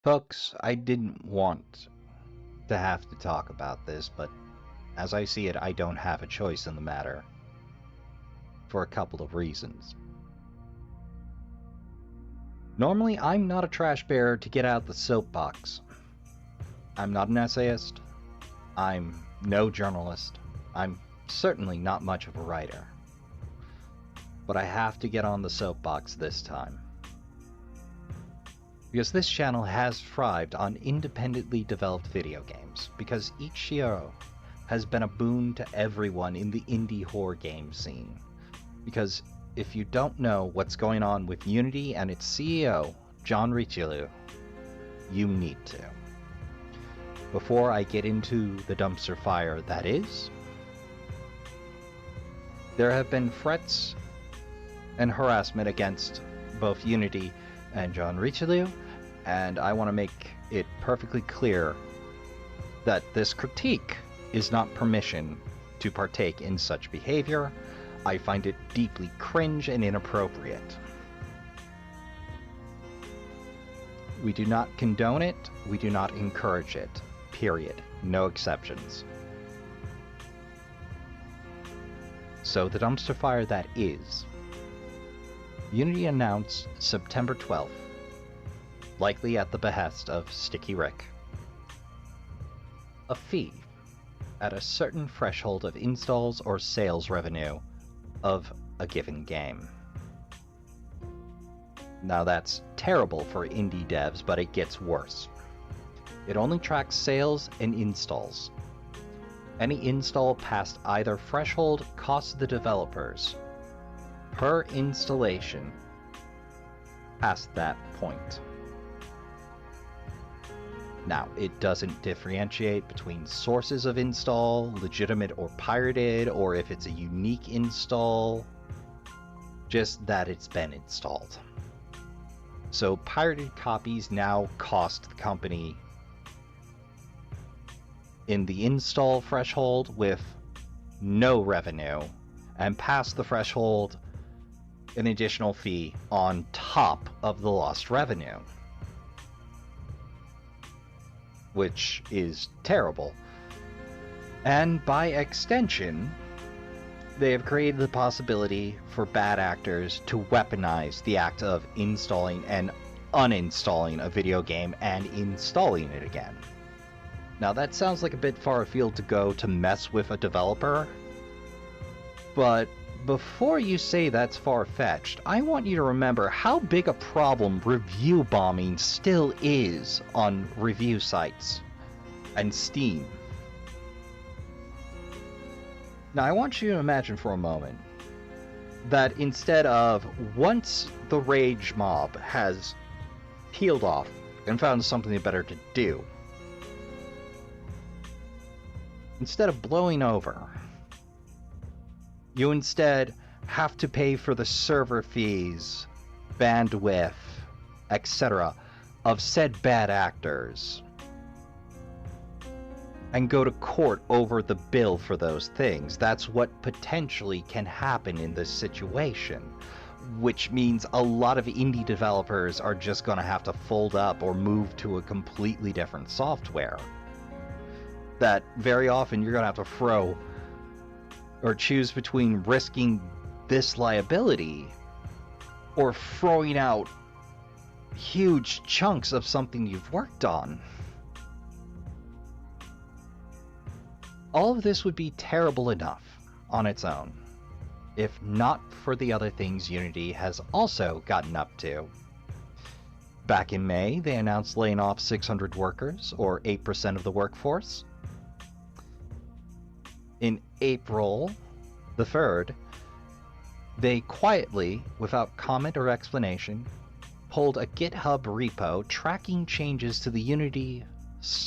Folks, I didn't want to have to talk about this, but as I see it, I don't have a choice in the matter. For a couple of reasons. Normally, I'm not a trash bearer to get out the soapbox. I'm not an essayist. I'm no journalist. I'm certainly not much of a writer. But I have to get on the soapbox this time. Because this channel has thrived on independently developed video games, because each hero has been a boon to everyone in the indie horror game scene. Because if you don't know what's going on with Unity and its CEO, John Richelieu, you need to. Before I get into the dumpster fire that is, there have been threats and harassment against both Unity and John Richelieu, and I want to make it perfectly clear that this critique is not permission to partake in such behavior. I find it deeply cringe and inappropriate. We do not condone it, we do not encourage it. Period. No exceptions. So the dumpster fire that is. Unity announced September 12th, likely at the behest of Sticky Rick, a fee at a certain threshold of installs or sales revenue of a given game. Now that's terrible for indie devs, but it gets worse. It only tracks sales and installs. Any install past either threshold costs the developers per installation past that point. Now, it doesn't differentiate between sources of install, legitimate or pirated, or if it's a unique install, just that it's been installed. So pirated copies now cost the company in the install threshold with no revenue, and past the threshold an additional fee on top of the lost revenue, which is terrible. And by extension, they have created the possibility for bad actors to weaponize the act of installing and uninstalling a video game and installing it again. Now that sounds like a bit far afield to go to mess with a developer, but before you say that's far-fetched, I want you to remember how big a problem review bombing still is on review sites and Steam. Now I want you to imagine for a moment that instead of once the rage mob has peeled off and found something better to do, instead of blowing over, you instead have to pay for the server fees, bandwidth, etc. of said bad actors, and go to court over the bill for those things. That's what potentially can happen in this situation, which means a lot of indie developers are just going to have to fold up or move to a completely different software. That very often you're going to have to throw or choose between risking this liability or throwing out huge chunks of something you've worked on. All of this would be terrible enough on its own, if not for the other things Unity has also gotten up to. Back in May, they announced laying off 600 workers, or 8% of the workforce. In April the 3rd, they quietly, without comment or explanation, pulled a GitHub repo tracking changes to the Unity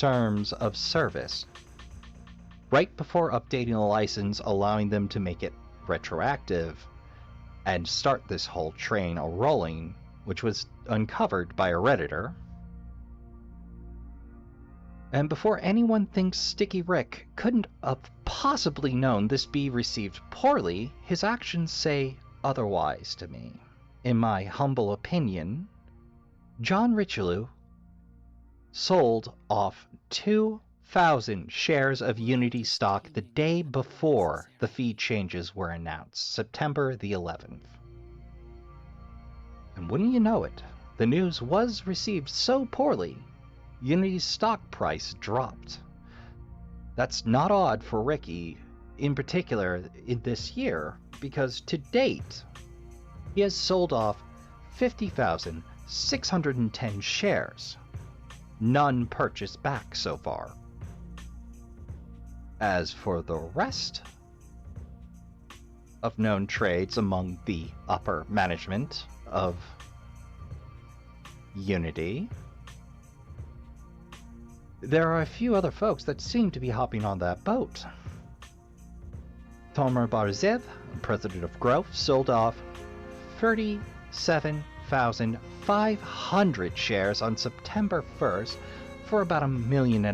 terms of service, right before updating the license, allowing them to make it retroactive and start this whole train a-rolling, which was uncovered by a Redditor. And before anyone thinks Sticky Rick couldn't have possibly known this be received poorly, his actions say otherwise to me. In my humble opinion, John Richelieu sold off 2,000 shares of Unity stock the day before the fee changes were announced, September the 11th. And wouldn't you know it, the news was received so poorly, Unity's stock price dropped. That's not odd for Ricky, in particular in this year, because to date, he has sold off 50,610 shares. None purchased back so far. As for the rest of known trades among the upper management of Unity, there are a few other folks that seem to be hopping on that boat. Tomer Barzev, president of Growth, sold off 37,500 shares on September 1st for about $1.5 million.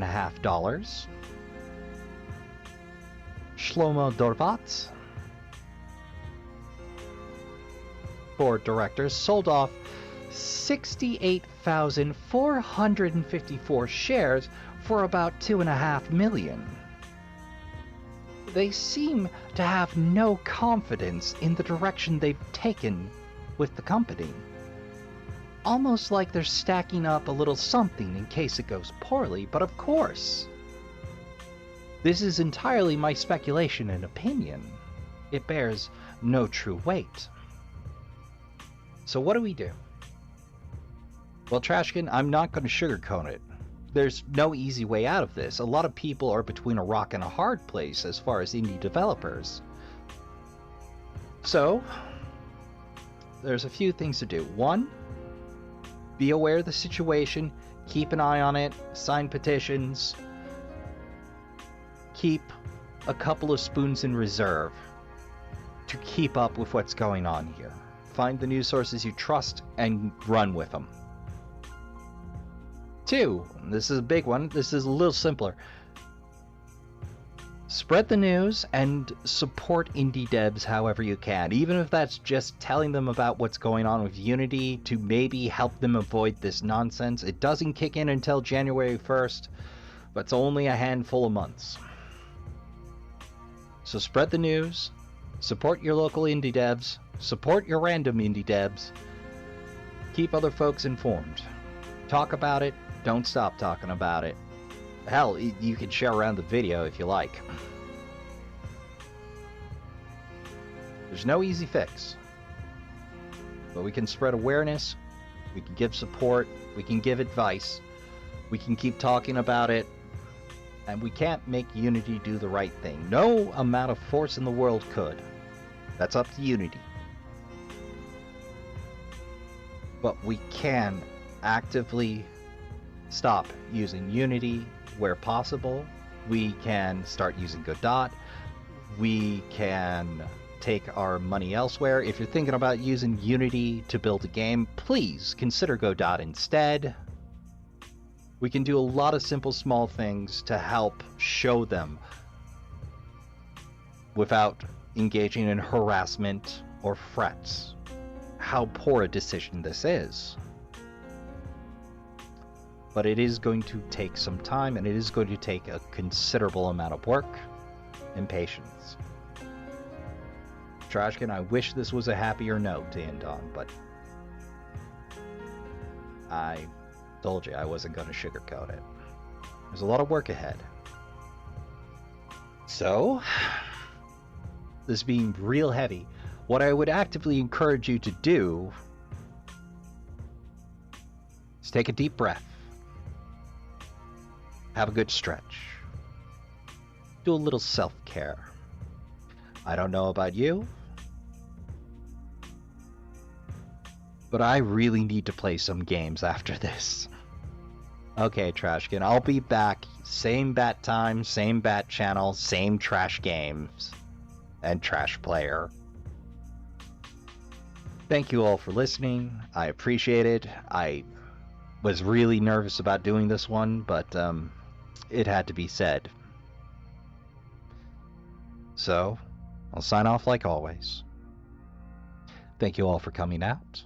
Shlomo Dorvat, board directors, sold off 68,454 shares for about $2.5 million. They seem to have no confidence in the direction they've taken with the company. Almost like they're stacking up a little something in case it goes poorly, but of course, this is entirely my speculation and opinion. It bears no true weight. So what do we do? Well, Trashkin, I'm not going to sugarcoat it. There's no easy way out of this. A lot of people are between a rock and a hard place as far as indie developers. So, there's a few things to do. One, be aware of the situation, keep an eye on it, sign petitions, keep a couple of spoons in reserve to keep up with what's going on here. Find the news sources you trust and run with them. Two, this is a big one, this is a little simpler. Spread the news and support indie devs however you can, even if that's just telling them about what's going on with Unity to maybe help them avoid this nonsense. It doesn't kick in until January 1st, but it's only a handful of months. So spread the news, support your local indie devs, support your random indie devs, keep other folks informed. Talk about it, don't stop talking about it. Hell, you can share around the video if you like. There's no easy fix. But we can spread awareness, we can give support, we can give advice, we can keep talking about it, and we can't make Unity do the right thing. No amount of force in the world could. That's up to Unity. But we can actively stop using Unity where possible. We can start using Godot. We can take our money elsewhere. If you're thinking about using Unity to build a game, please consider Godot instead. We can do a lot of simple small things to help show them without engaging in harassment or threats how poor a decision this is. But it is going to take some time, and it is going to take a considerable amount of work and patience. Trashkin, I wish this was a happier note to end on, but I told you I wasn't going to sugarcoat it. There's a lot of work ahead. So, this being real heavy, what I would actively encourage you to do is take a deep breath. Have a good stretch. Do a little self-care. I don't know about you, but I really need to play some games after this. Okay, Trashkin, I'll be back. Same bat time, same bat channel, same trash games, and trash player. Thank you all for listening. I appreciate it. I was really nervous about doing this one, but it had to be said. So, I'll sign off like always. Thank you all for coming out.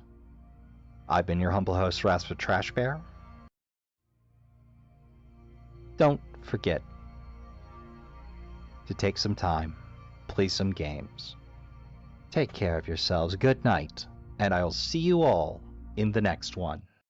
I've been your humble host, Raspa Trash Bear. don't forget to take some time, play some games. Take care of yourselves. Good night, and I'll see you all in the next one.